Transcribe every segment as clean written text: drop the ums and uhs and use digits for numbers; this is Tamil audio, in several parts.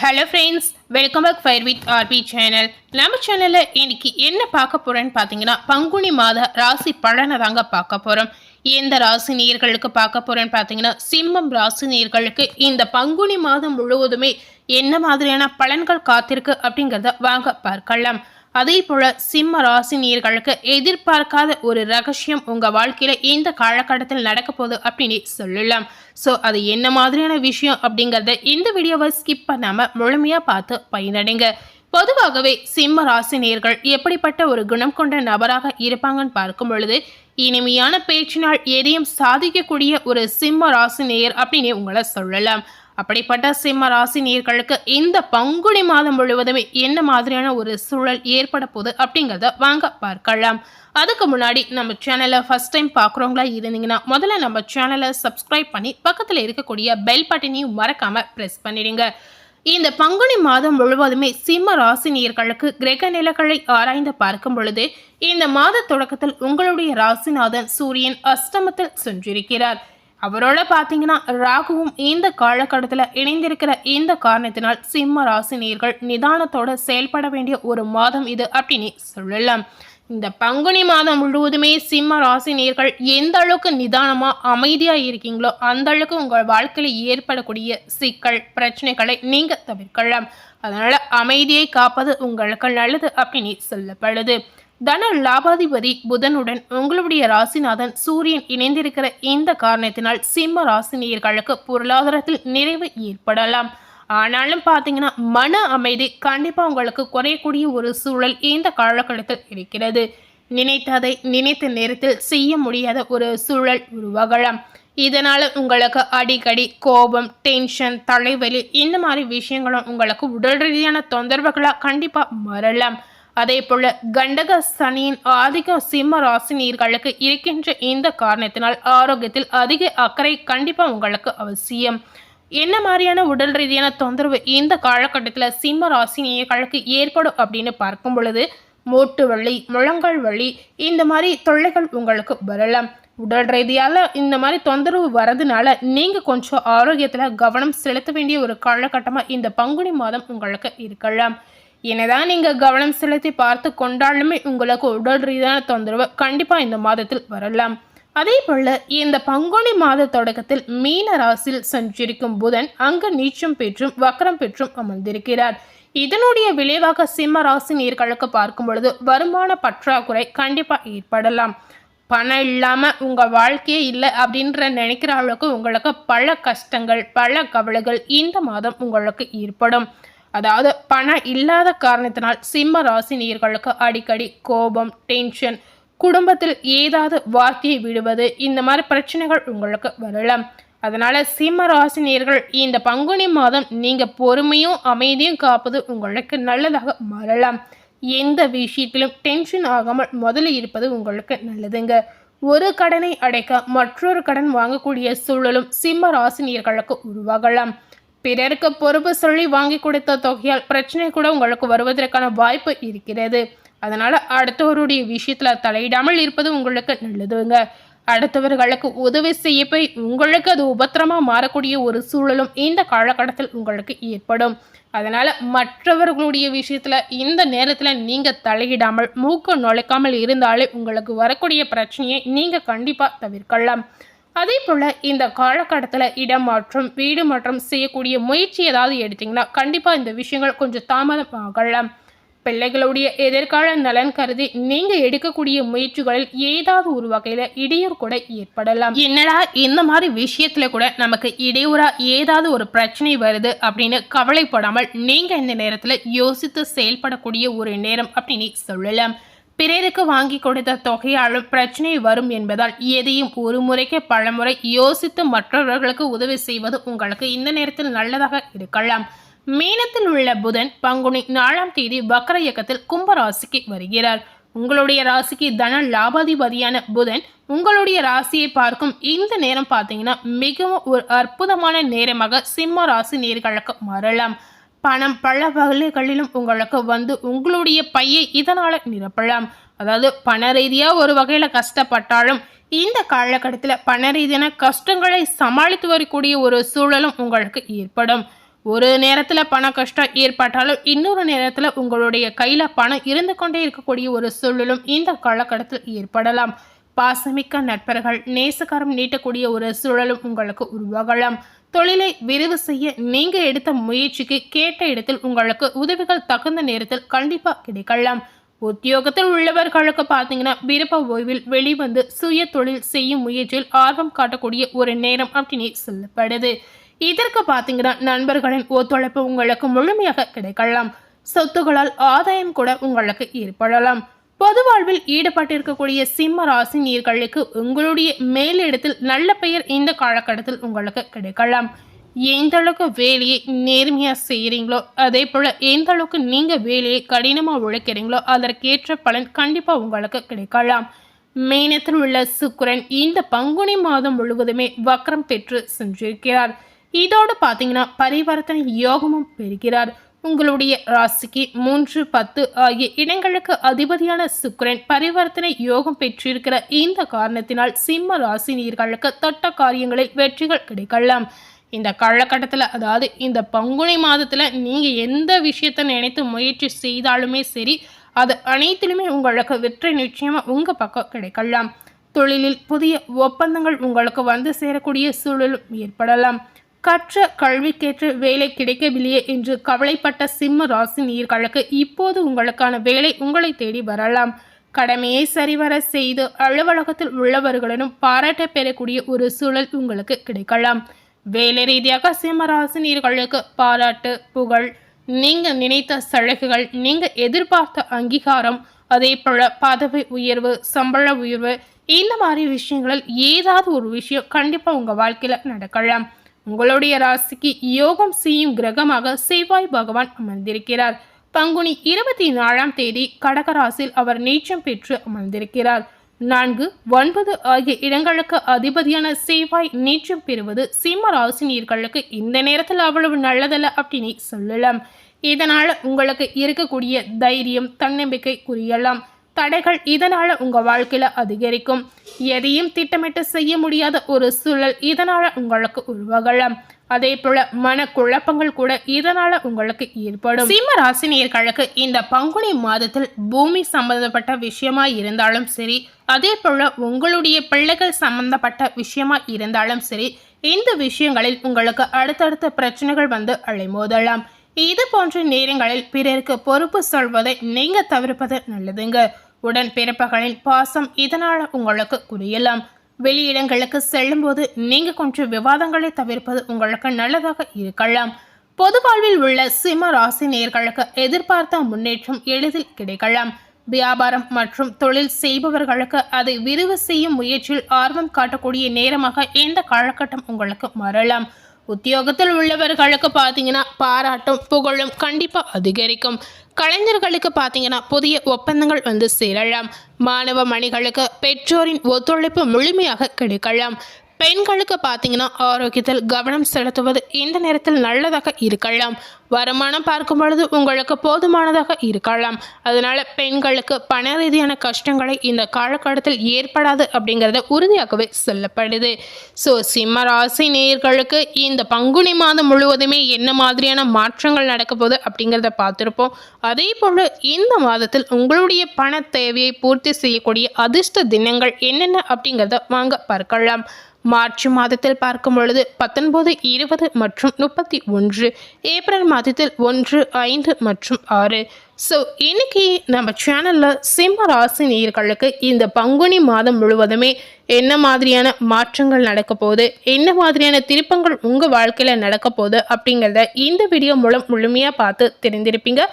Hello friends, welcome back fire with RP channel. நம்ம சேனலில் இன்னைக்கு என்ன பார்க்க போகிறேன்னு பார்த்தீங்கன்னா, பங்குனி மாத ராசி பலனை தாங்க பார்க்க போகிறோம். எந்த ராசி நேயர்களுக்கு பார்க்க போகிறேன்னு பார்த்தீங்கன்னா, சிம்மம் ராசி நேயர்களுக்கு இந்த பங்குனி மாதம் முழுவதுமே என்ன மாதிரியான பலன்கள் காத்திருக்கு அப்படிங்கிறத வாங்க பார்க்கலாம். அதே போல சிம்ம ராசி நேயர்களுக்கு எதிர்பார்க்காத ஒரு ரகசியம் உங்க வாழ்க்கையில இந்த காலகட்டத்தில் நடக்க போகுது அப்படின்னு சொல்லலாம். ஸோ அது என்ன மாதிரியான விஷயம் அப்படிங்கிறத இந்த வீடியோவை ஸ்கிப் பண்ணாம முழுமையா பார்த்து பயனடைங்க. பொதுவாகவே சிம்ம ராசி நேயர்கள் எப்படிப்பட்ட ஒரு குணம் கொண்ட நபராக இருப்பாங்கன்னு பார்க்கும் பொழுது, இனிமையான பேச்சினால் எதையும் சாதிக்கக்கூடிய ஒரு சிம்ம ராசி நேயர் அப்படின்னு உங்களை சொல்லலாம். அப்படிப்பட்ட சிம்ம ராசி நேயர்களுக்கு இந்த பங்குனி மாதம் முழுவதுமே என்ன மாதிரியான ஒரு சூழல் ஏற்பட போகுது அப்படிங்கிறத வாங்க பார்க்கலாம். அதுக்கு முன்னாடி நம்ம சேனலை ஃபர்ஸ்ட் டைம் பார்க்குறவங்களா இருந்தீங்கன்னா முதல்ல நம்ம சேனலை சப்ஸ்கிரைப் பண்ணி பக்கத்தில் இருக்கக்கூடிய பெல் பட்டனையும் மறக்காம ப்ரெஸ் பண்ணிடுங்க. இந்த பங்குனி மாதம் முழுவதுமே சிம்ம ராசி நேயர்களுக்கு கிரக நிலைகளை ஆராய்ந்து பார்க்கும் பொழுது, இந்த மாத தொடக்கத்தில் உங்களுடைய ராசிநாதன் சூரியன் அஸ்தமத்தில் சென்றிருக்கிறார். அவரோட பார்த்தீங்கன்னா ராகுவும் இந்த காலகட்டத்தில் இணைந்திருக்கிற இந்த காரணத்தினால் சிம்ம ராசி நேயர்கள் நிதானத்தோட செயல்பட வேண்டிய ஒரு மாதம் இது அப்படின்னு சொல்லலாம். இந்த பங்குனி மாதம் முழுவதுமே சிம்ம ராசி நேயர்கள் எந்த அளவுக்கு நிதானமா அமைதியா இருக்கீங்களோ அந்த அளவுக்கு உங்கள் வாழ்க்கையில் ஏற்படக்கூடிய சிக்கல் பிரச்சனைகளை நீங்க தவிர்க்கலாம். அதனால அமைதியை காப்பது உங்களுக்கு நல்லது அப்படின்னு சொல்லப்படுது. தன லாபாதிபதி புதனுடன் உங்களுடைய ராசிநாதன் சூரியன் இணைந்திருக்கிற இந்த காரணத்தினால் சிம்ம ராசினியர்களுக்கு பொருளாதாரத்தில் நிறைவு ஏற்படலாம். ஆனாலும் பார்த்தீங்கன்னா மன அமைதி கண்டிப்பாக உங்களுக்கு குறையக்கூடிய ஒரு சூழல் இந்த காலகட்டத்தில் இருக்கிறது. நினைத்ததை நினைத்த நேரத்தில் செய்ய முடியாத ஒரு சூழல் உருவாகலாம். இதனால் உங்களுக்கு அடிக்கடி கோபம், டென்ஷன், தலைவலி இந்த மாதிரி விஷயங்களும் உங்களுக்கு உடல் ரீதியான தொந்தரவுகளாக கண்டிப்பாக மாறலாம். அதே போல கண்டக சனியின் ஆதிக்க சிம்ம ராசினியர்களுக்கு இருக்கின்ற இந்த காரணத்தினால் ஆரோக்கியத்தில் அதிக அக்கறை கண்டிப்பாக உங்களுக்கு அவசியம். என்ன மாதிரியான உடல் ரீதியான தொந்தரவு இந்த காலகட்டத்தில் சிம்ம ராசினியர்களுக்கு ஏற்படும் அப்படின்னு பார்க்கும் பொழுது, மூட்டு வலி, முழங்கால் வலி இந்த மாதிரி தொல்லைகள் உங்களுக்கு வரலாம். உடல் ரீதியால் இந்த மாதிரி தொந்தரவு வரதுனால நீங்கள் கொஞ்சம் ஆரோக்கியத்தில் கவனம் செலுத்த வேண்டிய ஒரு காலகட்டமாக இந்த பங்குனி மாதம் உங்களுக்கு இருக்கலாம். என்னதான் நீங்கள் கவனம் செலுத்தி பார்த்து கொண்டாலுமே உங்களுக்கு உடல் ரீதியான தொந்தரவு கண்டிப்பாக இந்த மாதத்தில் வரலாம். அதே போல் இந்த பங்குனி மாத தொடக்கத்தில் மீன ராசியில் சஞ்சரிக்கும் புதன் அங்கு நீச்சம் பெற்றும் வக்கரம் பெற்றும் அமர்ந்திருக்கிறார். இதனுடைய விளைவாக சிம்ம ராசி நேயர்களுக்கு பார்க்கும் பொழுது வருமான பற்றாக்குறை கண்டிப்பாக ஏற்படலாம். பணம் இல்லாமல் உங்கள் வாழ்க்கையே இல்லை அப்படின்ற நினைக்கிற அளவுக்கு உங்களுக்கு பல கஷ்டங்கள் பல கவலைகள் இந்த மாதம் உங்களுக்கு ஏற்படும். அதாவது பணம் இல்லாத காரணத்தினால் சிம்ம ராசி நேயர்களுக்கு அடிக்கடி கோபம், டென்ஷன், குடும்பத்தில் ஏதாவது வார்த்தையை விடுவது இந்த மாதிரி பிரச்சனைகள் உங்களுக்கு வரலாம். அதனால சிம்ம ராசி நேயர்கள் இந்த பங்குனி மாதம் நீங்கள் பொறுமையும் அமைதியும் காப்பது உங்களுக்கு நல்லதாக மாறலாம். எந்த விஷயத்திலும் டென்ஷன் ஆகாமல் முதல்ல இருப்பது உங்களுக்கு நல்லதுங்க. ஒரு கடனை அடைக்க மற்றொரு கடன் வாங்கக்கூடிய சூழலும் சிம்ம ராசி நேயர்களுக்கு உருவாகலாம். பிறருக்கு பொறுப்பு சொல்லி வாங்கி கொடுத்த தொகையால் பிரச்சனை கூட உங்களுக்கு வருவதற்கான வாய்ப்பு இருக்கிறது. அதனால அடுத்தவருடைய விஷயத்துல தலையிடாமல் இருப்பது உங்களுக்கு நல்லதுங்க. அடுத்தவர்களுக்கு உதவி செய்ய போய் உங்களுக்கு அது உபத்திரமா மாறக்கூடிய ஒரு சூழலும் இந்த காலகட்டத்தில் உங்களுக்கு ஏற்படும். அதனால மற்றவர்களுடைய விஷயத்துல இந்த நேரத்துல நீங்க தலையிடாமல் மூக்கு நுழைக்காமல் இருந்தாலே உங்களுக்கு வரக்கூடிய பிரச்சனையை நீங்க கண்டிப்பா தவிர்க்கலாம். அதே போல் இந்த காலகட்டத்தில் இடம் மாற்றம், வீடு மாற்றம் செய்யக்கூடிய முயற்சி ஏதாவது எடுத்திங்கன்னா கண்டிப்பாக இந்த விஷயங்கள் கொஞ்சம் தாமதம் ஆகலாம். பிள்ளைகளுடைய எதிர்கால நலன் கருதி நீங்கள் எடுக்கக்கூடிய முயற்சிகளில் ஏதாவது ஒரு வகையில் இடையூறு கூட ஏற்படலாம். என்னடா இந்த மாதிரி விஷயத்தில் கூட நமக்கு இடையூறாக ஏதாவது ஒரு பிரச்சனை வருது அப்படின்னு கவலைப்படாமல் நீங்கள் இந்த நேரத்தில் யோசித்து செயல்படக்கூடிய ஒரு நேரம் அப்படின்னு சொல்லலாம். பிறருக்கு வாங்கி கொடுத்த தொகையாலும் பிரச்சனை வரும் என்பதால் எதையும் ஒரு முறைக்கு பலமுறை யோசித்து மற்றவர்களுக்கு உதவி செய்வது உங்களுக்கு இந்த நேரத்தில் நல்லதாக இருக்கலாம். மீனத்தில் உள்ள புதன் பங்குனி 4ஆம் தேதி வக்ர இயக்கத்தில் கும்பராசிக்கு வருகிறார். உங்களுடைய ராசிக்கு தன லாபாதிபதியான புதன் உங்களுடைய ராசியை பார்க்கும் இந்த நேரம் பார்த்தீங்கன்னா மிகவும் ஒரு அற்புதமான நேரமாக சிம்ம ராசி நேயர்களுக்கு மாறலாம். பணம் பல வகைகளிலும் உங்களுக்கு வந்து உங்களுடைய பையை இதனால் நிரப்பலாம். அதாவது பண ரீதியாக ஒரு வகையில் கஷ்டப்பட்டாலும் இந்த காலகட்டத்தில் பண ரீதியான கஷ்டங்களை சமாளித்து வரக்கூடிய ஒரு சூழலும் உங்களுக்கு ஏற்படும். ஒரு நேரத்தில் பண கஷ்டம் ஏற்பட்டாலும் இன்னொரு நேரத்தில் உங்களுடைய கையில் பணம் இருந்து கொண்டே இருக்கக்கூடிய ஒரு சூழலும் இந்த காலகட்டத்தில் ஏற்படலாம். பாசமிக்க நட்பர்கள் நேசக்காரம் நீட்டக்கூடிய ஒரு சூழலும் உங்களுக்கு உருவாகலாம். தொழிலை விரிவு செய்ய நீங்க எடுத்த முயற்சிக்கு கேட்ட இடத்தில் உங்களுக்கு உதவிகள் தகுந்த நேரத்தில் கண்டிப்பா கிடைக்கலாம். உத்தியோகத்தில் உள்ளவர்களுக்கு பார்த்தீங்கன்னா விருப்ப ஓய்வில் வெளிவந்து சுய தொழில் செய்யும் முயற்சியில் ஆர்வம் காட்டக்கூடிய ஒரு நேரம் அப்படின்னு சொல்லப்படுது. இதற்கு பார்த்தீங்கன்னா நண்பர்களின் ஒத்துழைப்பு உங்களுக்கு முழுமையாக கிடைக்கலாம். சொத்துகளால் ஆதாயம் கூட உங்களுக்கு ஏற்படலாம். பொது வாழ்வில் ஈடுபட்டிருக்கக்கூடிய சிம்ம ராசி நேயர்களுக்கு உங்களுடைய மேலிடத்தில் நல்ல பெயர் இந்த காலகட்டத்தில் உங்களுக்கு கிடைக்கலாம். எந்த அளவுக்கு வேலையை நேர்மையாக செய்கிறீங்களோ அதே போல் எந்த அளவுக்கு நீங்கள் வேலையை கடினமாக உழைக்கிறீங்களோ அதற்கேற்ற பலன் கண்டிப்பாக உங்களுக்கு கிடைக்கலாம். மீனத்தில் உள்ள சுக்கிரன் இந்த பங்குனி மாதம் முழுவதுமே வக்ரம் பெற்று சென்றிருக்கிறார். இதோடு பார்த்தீங்கன்னா பரிவர்த்தனை யோகமும் பெறுகிறார். உங்களுடைய ராசிக்கு 3, 10 ஆகிய இடங்களுக்கு அதிபதியான சுக்கிரன் பரிவர்த்தனை யோகம் பெற்றிருக்கிற இந்த காரணத்தினால் சிம்ம ராசினியர்களுக்கு தொட்ட காரியங்களில் வெற்றிகள் கிடைக்கலாம். இந்த காலகட்டத்தில் அதாவது இந்த பங்குனி மாதத்தில் நீங்கள் எந்த விஷயத்தை நினைத்து முயற்சி செய்தாலுமே சரி அது அனைத்திலுமே உங்களுக்கு வெற்றி நிச்சயமாக உங்கள் பக்கம் கிடைக்கலாம். தொழிலில் புதிய ஒப்பந்தங்கள் உங்களுக்கு வந்து சேரக்கூடிய சூழலும் ஏற்படலாம். கற்ற கல்விக்கேற்ற வேலை கிடைக்கவில்லையே என்று கவலைப்பட்ட சிம்ம ராசி நேயர்களுக்கு இப்போது உங்களுக்கான வேலை உங்களை தேடி வரலாம். கடமையை சரிவர செய்து அலுவலகத்தில் உள்ளவர்களுடன் பாராட்ட பெறக்கூடிய ஒரு சூழல் உங்களுக்கு கிடைக்கலாம். வேலை ரீதியாக சிம்ம ராசி நேயர்களுக்கு பாராட்டு, புகழ், நீங்கள் நினைத்த சலுகைகள், நீங்கள் எதிர்பார்த்த அங்கீகாரம், அதே போல பதவி உயர்வு, சம்பள உயர்வு, இந்த மாதிரி விஷயங்களில் ஏதாவது ஒரு விஷயம் கண்டிப்பாக உங்கள் வாழ்க்கையில் நடக்கலாம். உங்களுடைய ராசிக்கு யோகம் செய்யும் கிரகமாக செவ்வாய் பகவான் அமர்ந்திருக்கிறார். பங்குனி 24ஆம் தேதி கடகராசியில் அவர் நீச்சம் பெற்று அமர்ந்திருக்கிறார். 4, 9 ஆகிய இடங்களுக்கு அதிபதியான செவ்வாய் நீச்சம் பெறுவது சிம்ம ராசினியர்களுக்கு இந்த நேரத்தில் அவ்வளவு நல்லதல்ல அப்படின்னு சொல்லலாம். இதனால் உங்களுக்கு இருக்கக்கூடிய தைரியம், தன்னம்பிக்கை குறையலாம். தடைகள் இதனால் உங்கள் வாழ்க்கையில் அதிகரிக்கும். எதையும் திட்டமிட்டு செய்ய முடியாத ஒரு சூழல் இதனால் உங்களுக்கு உருவாகலாம். அதே போல மனக்குழப்பங்கள் கூட இதனால் உங்களுக்கு ஏற்படும். சிம்ம ராசினியர்களுக்கு இந்த பங்குனி மாதத்தில் பூமி சம்பந்தப்பட்ட விஷயமா இருந்தாலும் சரி, அதே போல உங்களுடைய பிள்ளைகள் சம்பந்தப்பட்ட விஷயமா இருந்தாலும் சரி, இந்த விஷயங்களில் உங்களுக்கு அடுத்தடுத்த பிரச்சனைகள் வந்து அலைமோதலாம். இது போன்ற நேரங்களில் பிறருக்கு பொறுப்பு சொல்வதை நீங்க தவிர்ப்பது நல்லதுங்க. உடன் பிறப்புகளின் பாசம் இதனால் உங்களுக்கு குறையலாம். வெளியிடங்களுக்கு செல்லும் போது நீங்க கொஞ்சம் விவாதங்களை தவிர்ப்பது உங்களுக்கு நல்லதாக இருக்கலாம். பொது வாழ்வில் உள்ள சிம்ம ராசி நேயர்களுக்கு எதிர்பார்த்த முன்னேற்றம் எளிதில் கிடைக்கலாம். வியாபாரம் மற்றும் தொழில் செய்பவர்களுக்கு அதை விரிவு செய்யும் முயற்சியில் ஆர்வம் காட்டக்கூடிய நேரமாக இந்த காலகட்டம் உங்களுக்கு மாறலாம். உத்தியோகத்தில் உள்ளவர்களுக்கு பார்த்தீங்கன்னா பாராட்டும் புகழும் கண்டிப்பாக அதிகரிக்கும். கலைஞர்களுக்கு பார்த்தீங்கன்னா புதிய ஒப்பந்தங்கள் வந்து சேரலாம். மாணவ மணிகளுக்கு பெற்றோரின் ஒத்துழைப்பு முழுமையாக கிடைக்கலாம். பெண்களுக்கு பார்த்தீங்கன்னா ஆரோக்கியத்தில் கவனம் செலுத்துவது இந்த நேரத்தில் நல்லதாக இருக்கலாம். வருமானம் பார்க்கும் பொழுது உங்களுக்கு போதுமானதாக இருக்கலாம். அதனால பெண்களுக்கு பண ரீதியான கஷ்டங்களை இந்த காலகட்டத்தில் ஏற்படாது அப்படிங்கிறத உறுதியாகவே சொல்லப்படுது. ஸோ சிம்ம ராசி நேயர்களுக்கு இந்த பங்குனி மாதம் முழுவதுமே என்ன மாதிரியான மாற்றங்கள் நடக்க போகுது அப்படிங்கிறத பார்த்துருப்போம். அதே போல் இந்த மாதத்தில் உங்களுடைய பண தேவையை பூர்த்தி செய்யக்கூடிய அதிர்ஷ்ட தினங்கள் என்னென்ன அப்படிங்கிறத வாங்க பார்க்கலாம். மார்ச் மாதத்தில் பார்க்கும் பொழுது 19, 20 மற்றும் 31, ஏப்ரல் மாதத்தில் 1, 5 மற்றும் 6. ஸோ இன்னைக்கு நம்ம சேனலில் சிம்ம ராசி நேயர்களுக்கு இந்த பங்குனி மாதம் முழுவதுமே என்ன மாதிரியான மாற்றங்கள் நடக்க போகுது, என்ன மாதிரியான திருப்பங்கள் உங்கள் வாழ்க்கையில் நடக்க போகுது அப்படிங்கிறத இந்த வீடியோ மூலம் முழுமையாக பார்த்து தெரிந்திருப்பீங்க.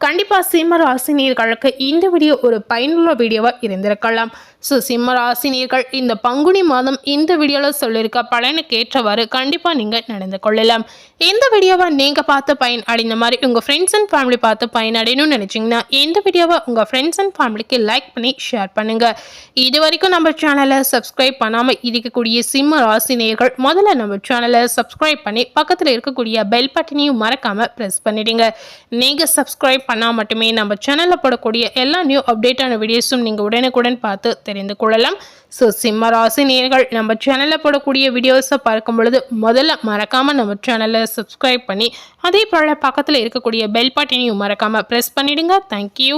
கண்டிப்பாக சிம்ம ராசினியர்களுக்கு இந்த வீடியோ ஒரு பயனுள்ள வீடியோவாக இருந்திருக்கலாம். ஸோ சிம்ம ராசினியர்கள் இந்த பங்குனி மாதம் இந்த வீடியோவில் சொல்லியிருக்க பலனுக்கு ஏற்றவாறு கண்டிப்பாக நீங்கள் நடந்து கொள்ளலாம். இந்த வீடியோவை நீங்கள் பார்த்து பயன் அடைந்த மாதிரி உங்கள் ஃப்ரெண்ட்ஸ் அண்ட் ஃபேமிலி பார்த்து பயனடையணும்னு நினச்சிங்கன்னா இந்த வீடியோவை உங்கள் ஃப்ரெண்ட்ஸ் அண்ட் ஃபேமிலிக்கு லைக் பண்ணி ஷேர் பண்ணுங்கள். இது வரைக்கும் நம்ம சேனலை சப்ஸ்கிரைப் பண்ணாமல் இருக்கக்கூடிய சிம்ம ராசினியர்கள் முதல்ல நம்ம சேனலை சப்ஸ்கிரைப் பண்ணி பக்கத்தில் இருக்கக்கூடிய பெல் பட்டனையும் மறக்காமல் ப்ரெஸ் பண்ணிடுங்க. நீங்கள் சப்ஸ்கிரைப் பண்ணால் மட்டுமே நம்ம சேனலில் போடக்கூடிய எல்லா நியூ அப்டேட்டான வீடியோஸும் நீங்கள் உடனுக்குடன் பார்த்து தெரிந்து கொள்ளலாம். ஸோ சிம்ம ராசி நேயர்கள் நம்ம சேனலில் போடக்கூடிய வீடியோஸை பார்க்கும் பொழுது முதல்ல மறக்காமல் நம்ம சேனலை சப்ஸ்கிரைப் பண்ணி அதே போல் பக்கத்தில் இருக்கக்கூடிய பெல் பட்டனையும் மறக்காமல் ப்ரெஸ் பண்ணிடுங்க. தேங்க்யூ.